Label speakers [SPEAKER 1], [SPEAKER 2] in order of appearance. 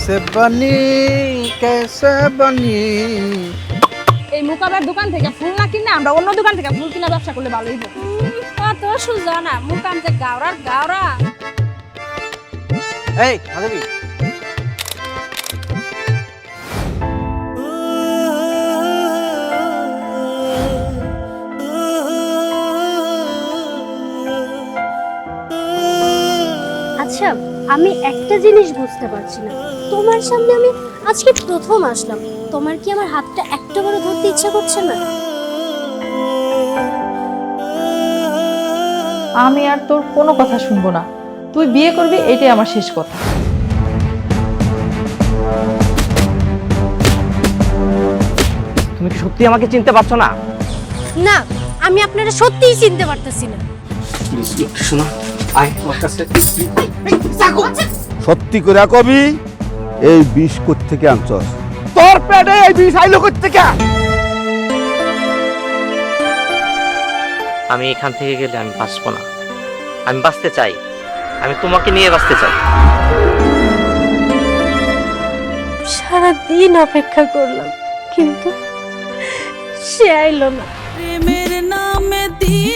[SPEAKER 1] कैसे बनी
[SPEAKER 2] এই মুকাবের দোকান থেকে ফুল না কিনে আমরা অন্য দোকান থেকে ফুল কিনা ব্যবসা করলে ভালো হইব।
[SPEAKER 3] কত সুজা না মুকাম যে গাওরার গাওরা।
[SPEAKER 1] এই মাধবী
[SPEAKER 3] আচ্ছা আমি একটা জিনিস বুঝতে পারছি না, তোমার সামনে আমি আজকে প্রথম আসলাম, তোমার কি আমার হাতটা একটা বড় ধরতে ইচ্ছা করছে না?
[SPEAKER 4] আমি আর তোর কোনো কথা শুনবো না, তুই বিয়ে করবি এটাই আমার শেষ কথা।
[SPEAKER 5] তুমি কি সত্যি আমাকে চিনতে পারছো না?
[SPEAKER 3] না, আমি আপনারা সত্যিই চিনতে পারতেছি না।
[SPEAKER 5] শোনা আয় আমার কাছে।
[SPEAKER 6] সত্যি করে কবি এই বিষ কোত্থেকে আনছস?
[SPEAKER 5] তোর পেটে এই বিষ আইলো কোত্থেকে? আমি এখান থেকে গেলে আমি বাঁচবো না, আমি বাঁচতে চাই, আমি তোমাকে নিয়ে বাঁচতে চাই।
[SPEAKER 3] সারাদিন অপেক্ষা করলাম কিন্তু সে আইলো না।
[SPEAKER 7] প্রেমের নামে দিয়ে